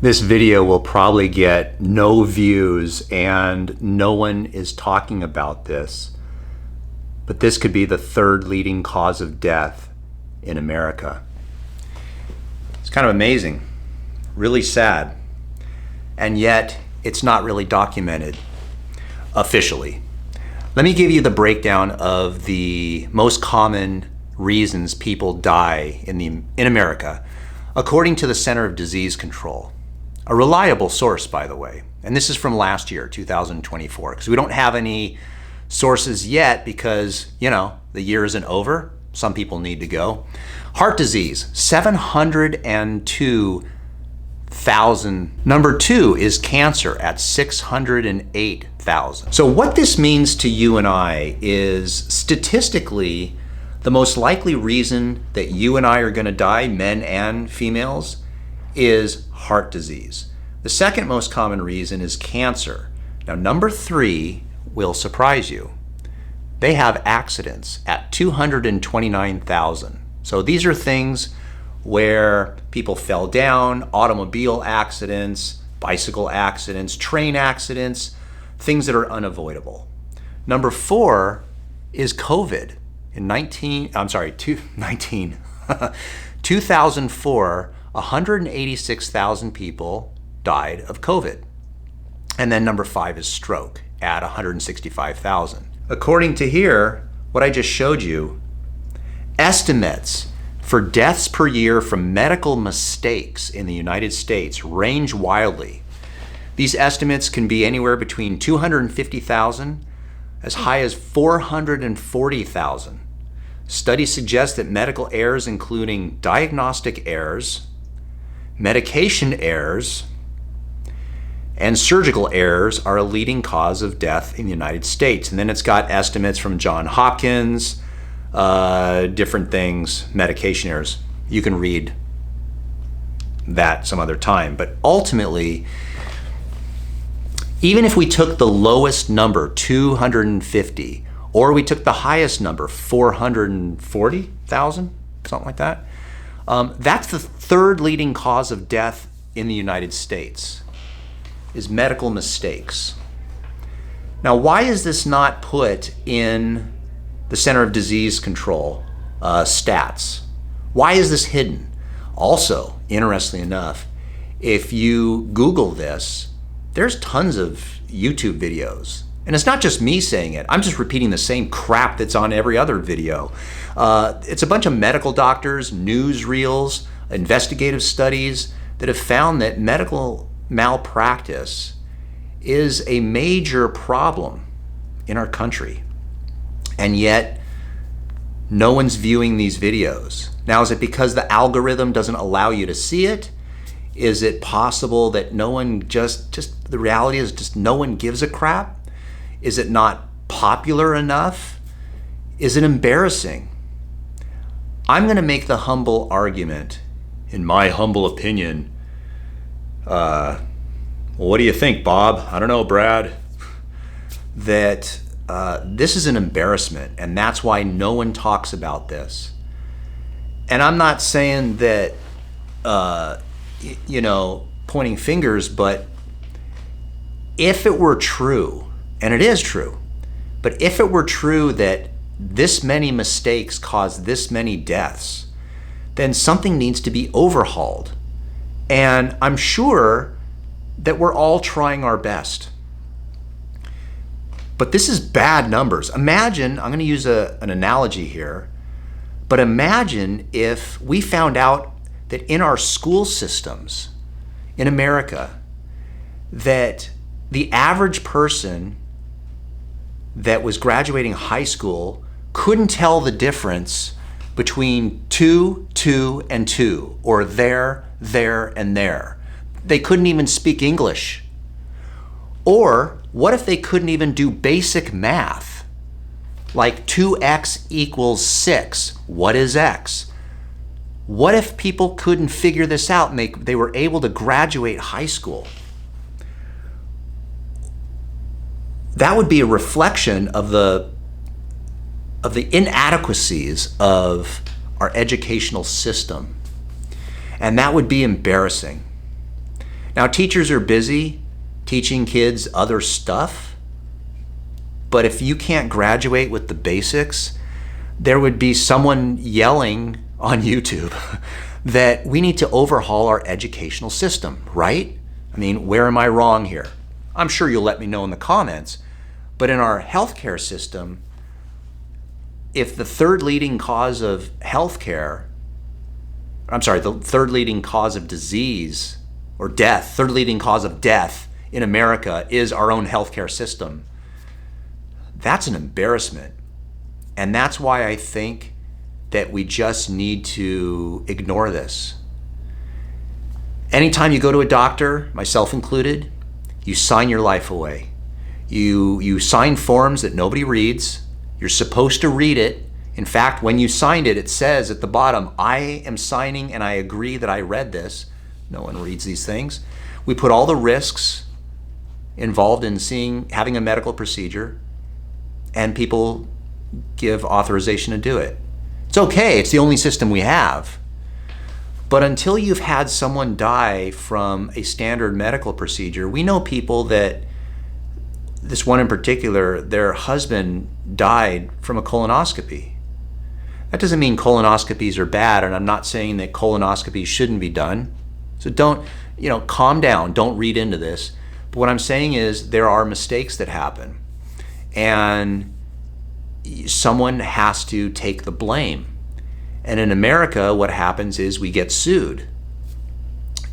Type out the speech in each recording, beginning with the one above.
This video will probably get no views and no one is talking about this, but this could be the third leading cause of death in America. It's kind of amazing, really sad, and yet it's not really documented officially. Let me give you the breakdown of the most common reasons people die in America, according to the Center of Disease Control. A reliable source, by the way. And this is from last year, 2024, because we don't have any sources yet because, the year isn't over. Some people need to go. Heart disease, 702,000. Number 2 is cancer at 608,000. So what this means to you and I is statistically, the most likely reason that you and I are going to die, men and females, is heart disease. The second most common reason is cancer. Now, number 3 will surprise you. They have accidents at 229,000. So these are things where people fell down, automobile accidents, bicycle accidents, train accidents, things that are unavoidable. Number 4 is COVID. In 2004, 186,000 people died of COVID. And then number 5 is stroke at 165,000. According to here, what I just showed you, estimates for deaths per year from medical mistakes in the United States range wildly. These estimates can be anywhere between 250,000 as high as 440,000. Studies suggest that medical errors, including diagnostic errors, medication errors, and surgical errors, are a leading cause of death in the United States. And then it's got estimates from Johns Hopkins, different things, medication errors. You can read that some other time. But ultimately, even if we took the lowest number, 250, or we took the highest number, 440,000, something like that, that's the third leading cause of death in the United States, is medical mistakes. Now, why is this not put in the Center of Disease Control stats? Why is this hidden? Also, interestingly enough, if you Google this, there's tons of YouTube videos. And it's not just me saying it. I'm just repeating the same crap that's on every other video. It's a bunch of medical doctors, newsreels, investigative studies that have found that medical malpractice is a major problem in our country. And yet, no one's viewing these videos. Now, is it because the algorithm doesn't allow you to see it? Is it possible that no one the reality is just no one gives a crap? Is it not popular enough? Is it embarrassing? I'm going to make the humble argument, in my humble opinion. What do you think, Bob? I don't know, Brad. That this is an embarrassment, and that's why no one talks about this. And I'm not saying that, pointing fingers, but if it were true, and it is true, but if it were true that this many mistakes cause this many deaths, then something needs to be overhauled. And I'm sure that we're all trying our best. But this is bad numbers. Imagine, I'm going to use an analogy here, but imagine if we found out that in our school systems in America, that the average person that was graduating high school couldn't tell the difference between 2, 2, and 2, or there, and there. They couldn't even speak English. Or what if they couldn't even do basic math? Like 2x equals 6. What is x? What if people couldn't figure this out and they were able to graduate high school? That would be a reflection of the inadequacies of our educational system. And that would be embarrassing. Now, teachers are busy teaching kids other stuff, but if you can't graduate with the basics, there would be someone yelling on YouTube that we need to overhaul our educational system, right? I mean, where am I wrong here? I'm sure you'll let me know in the comments, but in our healthcare system, if the third leading cause of the third leading cause of disease or death, third leading cause of death in America is our own healthcare system, that's an embarrassment. And that's why I think that we just need to ignore this. Anytime you go to a doctor, myself included, you sign your life away. You sign forms that nobody reads. You're supposed to read it. In fact, when you signed it, it says at the bottom, I am signing and I agree that I read this. No one reads these things. We put all the risks involved in having a medical procedure, and people give authorization to do it. It's okay, it's the only system we have. But until you've had someone die from a standard medical procedure, we know people that, this one in particular, their husband died from a colonoscopy. That doesn't mean colonoscopies are bad, and I'm not saying that colonoscopies shouldn't be done. So don't, calm down, don't read into this. But what I'm saying is there are mistakes that happen, and someone has to take the blame. And in America, what happens is we get sued.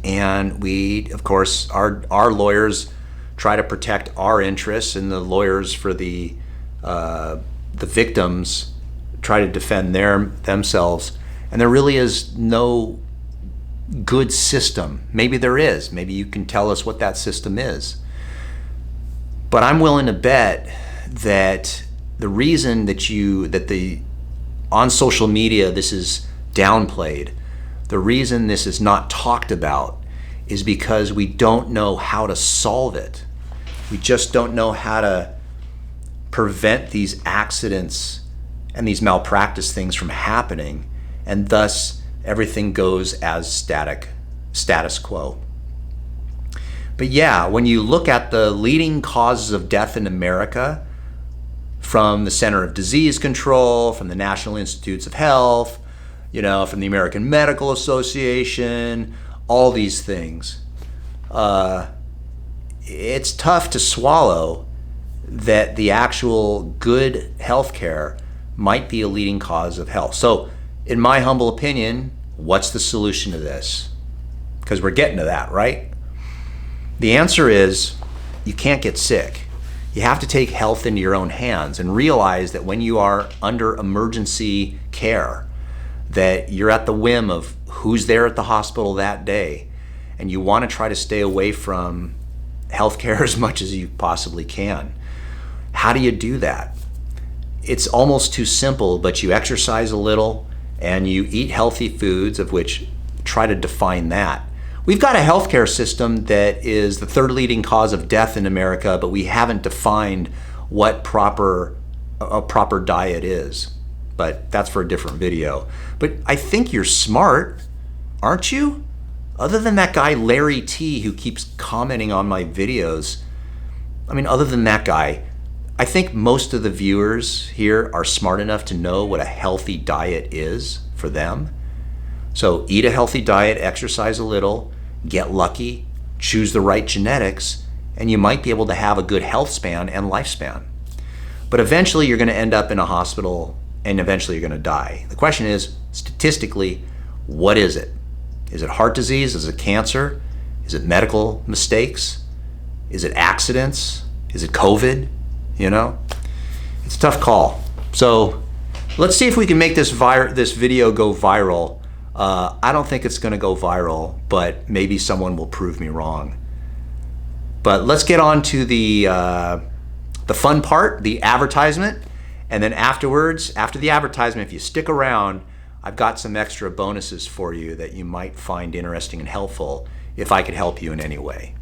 And we, of course, our lawyers try to protect our interests, and the lawyers for the victims try to defend themselves. And there really is no good system. Maybe there is. Maybe you can tell us what that system is. But I'm willing to bet that the reason on social media this is downplayed, the reason this is not talked about is because we don't know how to solve it. We just don't know how to prevent these accidents and these malpractice things from happening, and thus everything goes as status quo. But yeah, when you look at the leading causes of death in America, from the Center of Disease Control, from the National Institutes of Health, from the American Medical Association, all these things, it's tough to swallow that the actual good healthcare might be a leading cause of health. So, in my humble opinion, what's the solution to this? Because we're getting to that, right? The answer is you can't get sick. You have to take health into your own hands and realize that when you are under emergency care, that you're at the whim of who's there at the hospital that day, and you want to try to stay away from healthcare as much as you possibly can. How do you do that? It's almost too simple, but you exercise a little and you eat healthy foods, of which try to define that. We've got a healthcare system that is the third leading cause of death in America, but we haven't defined what a proper diet is. But that's for a different video. But I think you're smart, aren't you? Other than that guy Larry T, who keeps commenting on my videos, other than that guy, I think most of the viewers here are smart enough to know what a healthy diet is for them. So eat a healthy diet, exercise a little, get lucky, choose the right genetics, and you might be able to have a good health span and lifespan. But eventually you're going to end up in a hospital, and eventually you're going to die. The question is, statistically, what is it? Is it heart disease? Is it cancer? Is it medical mistakes? Is it accidents? Is it COVID? It's a tough call. So let's see if we can make this video go viral. I don't think it's going to go viral, but maybe someone will prove me wrong. But let's get on to the fun part, the advertisement. And then afterwards, after the advertisement, if you stick around, I've got some extra bonuses for you that you might find interesting and helpful if I could help you in any way.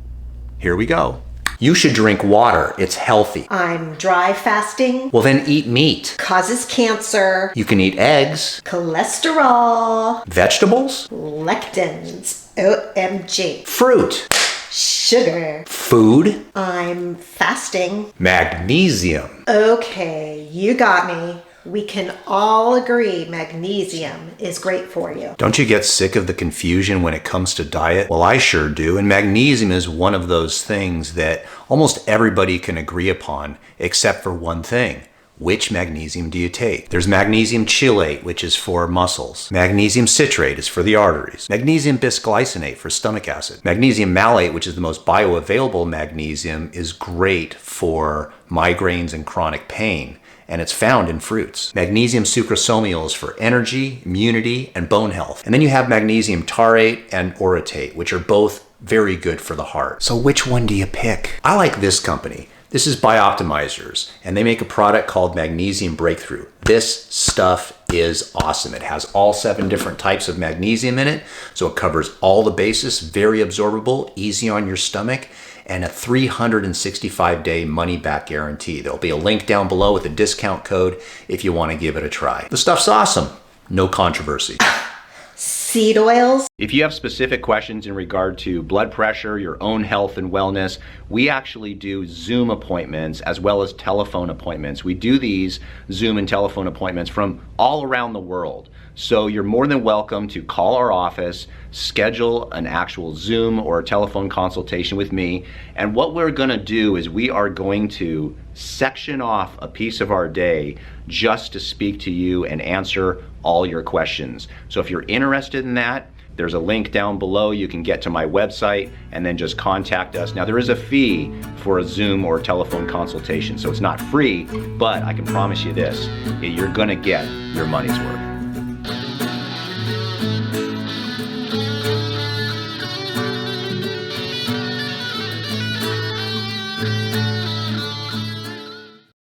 Here we go. You should drink water. It's healthy. I'm dry fasting. Well, then eat meat. Causes cancer. You can eat eggs. Cholesterol. Vegetables. Lectins. OMG. Fruit. Sugar. Food. I'm fasting. Magnesium. Okay, you got me. We can all agree magnesium is great for you. Don't you get sick of the confusion when it comes to diet? Well, I sure do. And magnesium is one of those things that almost everybody can agree upon, except for one thing. Which magnesium do you take? There's magnesium chelate, which is for muscles. Magnesium citrate is for the arteries. Magnesium bisglycinate for stomach acid. Magnesium malate, which is the most bioavailable magnesium, is great for migraines and chronic pain, and it's found in fruits. Magnesium sucrosomial is for energy, immunity, and bone health. And then you have magnesium taurate and orotate, which are both very good for the heart. So which one do you pick? I like this company. This is Bioptimizers, and they make a product called Magnesium Breakthrough. This stuff is awesome. It has all 7 different types of magnesium in it, so it covers all the bases, very absorbable, easy on your stomach, and a 365-day money-back guarantee. There'll be a link down below with a discount code if you want to give it a try. The stuff's awesome. No controversy. Seed oils. If you have specific questions in regard to blood pressure, your own health and wellness, we actually do Zoom appointments as well as telephone appointments. We do these Zoom and telephone appointments from all around the world. So you're more than welcome to call our office, schedule an actual Zoom or a telephone consultation with me. And what we're gonna do is we are going to section off a piece of our day just to speak to you and answer all your questions. So if you're interested in that, there's a link down below. You can get to my website and then just contact us. Now there is a fee for a Zoom or telephone consultation, so it's not free, but I can promise you this, you're gonna get your money's worth.